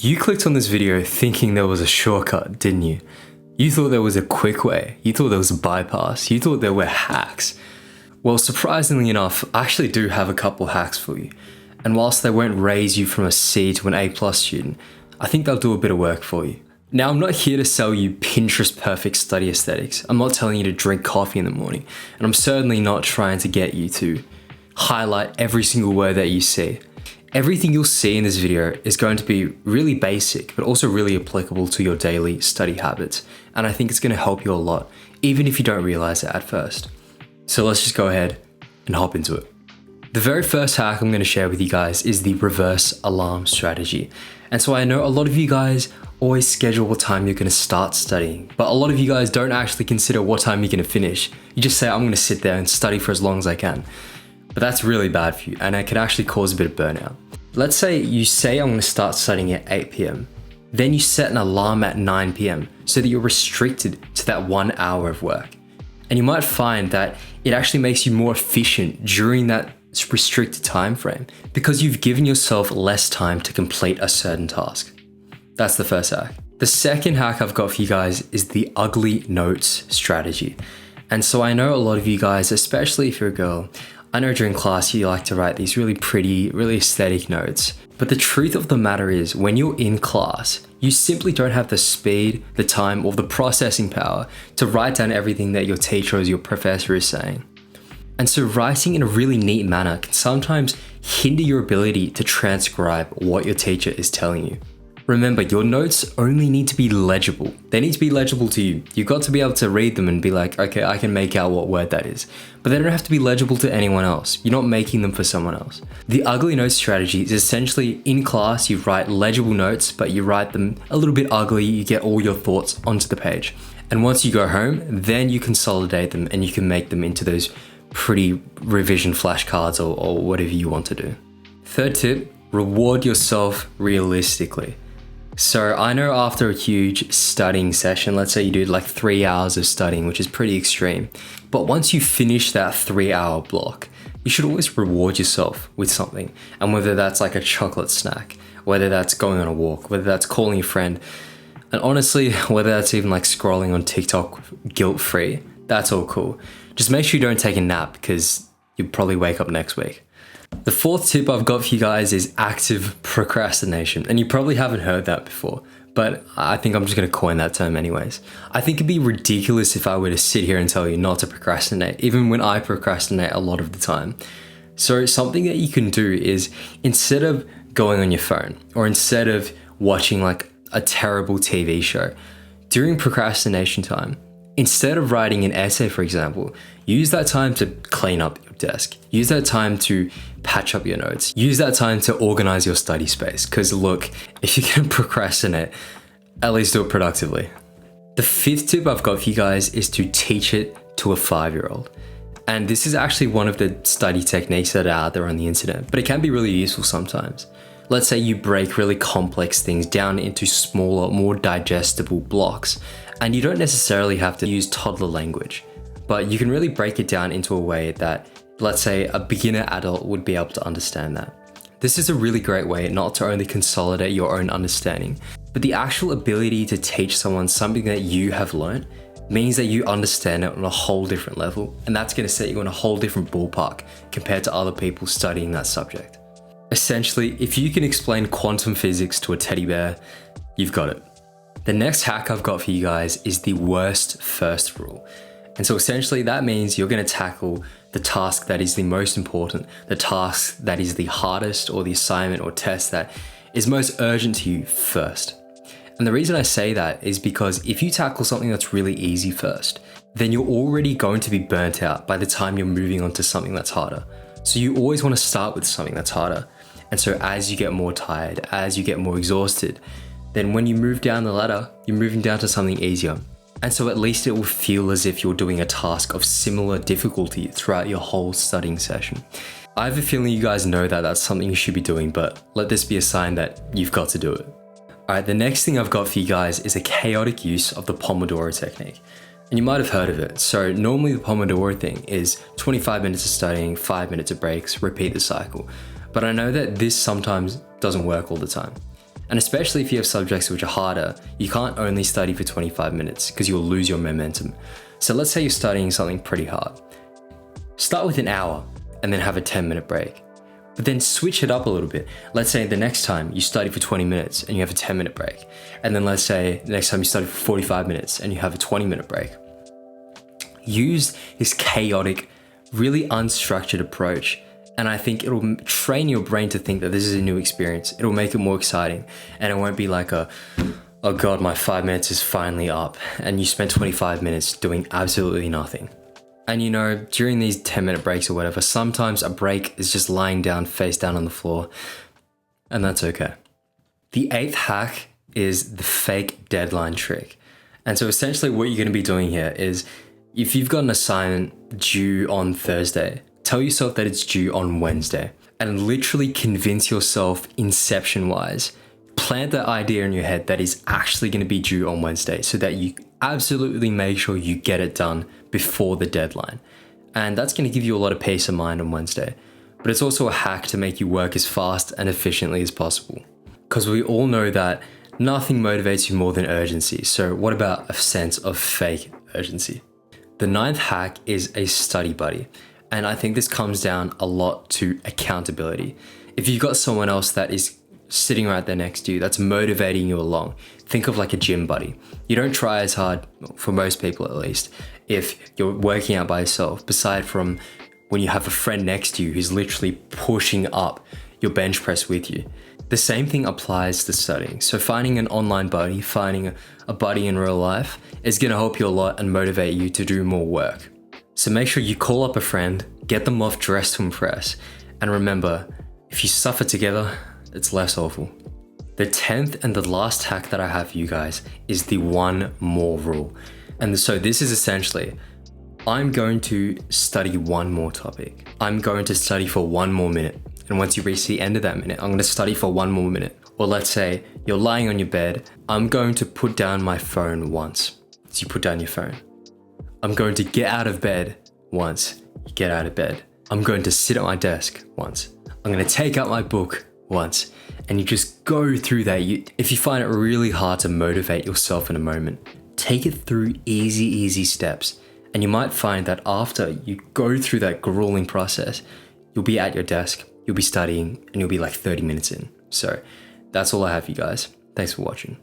You clicked on this video thinking there was a shortcut, didn't you? You thought there was a quick way. You thought there was a bypass. You thought there were hacks. Well, surprisingly enough, I actually do have a couple hacks for you. And whilst they won't raise you from a C to an A+ student, I think they'll do a bit of work for you. Now, I'm not here to sell you Pinterest perfect study aesthetics. I'm not telling you to drink coffee in the morning. And I'm certainly not trying to get you to highlight every single word that you see. Everything you'll see in this video is going to be really basic, but also really applicable to your daily study habits. And I think it's going to help you a lot, even if you don't realize it at first. So let's just go ahead and hop into it. The very first hack I'm going to share with you guys is the reverse alarm strategy. And so I know a lot of you guys always schedule what time you're going to start studying, but a lot of you guys don't actually consider what time you're going to finish. You just say, I'm going to sit there and study for as long as I can. But that's really bad for you, and it can actually cause a bit of burnout. Let's say you say I'm going to start studying at 8 p.m. Then you set an alarm at 9 p.m. so that you're restricted to that 1 hour of work. And you might find that it actually makes you more efficient during that restricted time frame because you've given yourself less time to complete a certain task. That's the first hack. The second hack I've got for you guys is the ugly notes strategy. And so I know a lot of you guys, especially if you're a girl, I know during class you like to write these really pretty, really aesthetic notes. But the truth of the matter is, when you're in class, you simply don't have the speed, the time, or the processing power to write down everything that your teacher or your professor is saying. And so writing in a really neat manner can sometimes hinder your ability to transcribe what your teacher is telling you. Remember, your notes only need to be legible. They need to be legible to you. You've got to be able to read them and be like, okay, I can make out what word that is. But they don't have to be legible to anyone else. You're not making them for someone else. The ugly notes strategy is essentially in class, you write legible notes, but you write them a little bit ugly. You get all your thoughts onto the page. And once you go home, then you consolidate them and you can make them into those pretty revision flashcards or whatever you want to do. Third tip, reward yourself realistically. So I know after a huge studying session, let's say you do like 3 hours of studying, which is pretty extreme. But once you finish that 3-hour block, you should always reward yourself with something. And whether that's like a chocolate snack, whether that's going on a walk, whether that's calling a friend, and honestly, whether that's even like scrolling on TikTok guilt-free, that's all cool. Just make sure you don't take a nap because you'll probably wake up next week. The fourth tip I've got for you guys is active procrastination. And you probably haven't heard that before, but I think I'm just going to coin that term anyways. I think it'd be ridiculous if I were to sit here and tell you not to procrastinate, even when I procrastinate a lot of the time. So something that you can do is, instead of going on your phone or instead of watching like a terrible TV show, during procrastination time, instead of writing an essay, for example, use that time to clean up your desk. Use that time to patch up your notes. Use that time to organize your study space. Because look, if you're going to procrastinate, at least do it productively. The fifth tip I've got for you guys is to teach it to a 5-year-old. And this is actually one of the study techniques that are out there on the internet, but it can be really useful sometimes. Let's say you break really complex things down into smaller, more digestible blocks. And you don't necessarily have to use toddler language, but you can really break it down into a way that, let's say, a beginner adult would be able to understand that. This is a really great way not to only consolidate your own understanding, but the actual ability to teach someone something that you have learned means that you understand it on a whole different level, and that's going to set you in a whole different ballpark compared to other people studying that subject. Essentially, if you can explain quantum physics to a teddy bear, you've got it. The next hack I've got for you guys is the worst first rule. And so essentially that means you're going to tackle the task that is the most important, the task that is the hardest, or the assignment or test that is most urgent to you first. And the reason I say that is because if you tackle something that's really easy first, then you're already going to be burnt out by the time you're moving on to something that's harder. So you always want to start with something that's harder. And so as you get more tired, as you get more exhausted, then when you move down the ladder, you're moving down to something easier. And so at least it will feel as if you're doing a task of similar difficulty throughout your whole studying session. I have a feeling you guys know that that's something you should be doing, but let this be a sign that you've got to do it. All right, the next thing I've got for you guys is a chaotic use of the Pomodoro technique. And you might have heard of it. So normally the Pomodoro thing is 25 minutes of studying, 5 minutes of breaks, repeat the cycle. But I know that this sometimes doesn't work all the time. And especially if you have subjects which are harder, you can't only study for 25 minutes because you'll lose your momentum. So let's say you're studying something pretty hard. Start with an hour and then have a 10-minute break. But then switch it up a little bit. Let's say the next time you study for 20 minutes and you have a 10-minute break. And then let's say the next time you study for 45 minutes and you have a 20-minute break. Use this chaotic, really unstructured approach. And I think it'll train your brain to think that this is a new experience. It'll make it more exciting. And it won't be like oh God, my 5 minutes is finally up. And you spent 25 minutes doing absolutely nothing. And you know, during these 10-minute breaks or whatever, sometimes a break is just lying down, face down on the floor. And that's okay. The 8th hack is the fake deadline trick. And so essentially what you're going to be doing here is, if you've got an assignment due on Thursday, tell yourself that it's due on Wednesday and literally convince yourself inception-wise, plant that idea in your head that is actually going to be due on Wednesday so that you absolutely make sure you get it done before the deadline. And that's going to give you a lot of peace of mind on Wednesday. But it's also a hack to make you work as fast and efficiently as possible. Because we all know that nothing motivates you more than urgency. So what about a sense of fake urgency? The 9th hack is a study buddy. And I think this comes down a lot to accountability. If you've got someone else that is sitting right there next to you, that's motivating you along, think of like a gym buddy. You don't try as hard, for most people at least, if you're working out by yourself, beside from when you have a friend next to you who's literally pushing up your bench press with you. The same thing applies to studying. So finding an online buddy, finding a buddy in real life is going to help you a lot and motivate you to do more work. So make sure you call up a friend, get them off dressed to impress. And remember, if you suffer together, it's less awful. The 10th and the last hack that I have for you guys is the 1 more rule. And so this is essentially, I'm going to study 1 more topic. I'm going to study for 1 more minute. And once you reach the end of that minute, I'm going to study for 1 more minute. Or let's say you're lying on your bed. I'm going to put down my phone once. So you put down your phone. I'm going to get out of bed once. You get out of bed. I'm going to sit at my desk once. I'm going to take out my book once. And you just go through that. If you find it really hard to motivate yourself in a moment, take it through easy steps. And you might find that after you go through that grueling process, you'll be at your desk, you'll be studying, and you'll be like 30 minutes in. So that's all I have for you guys. Thanks for watching.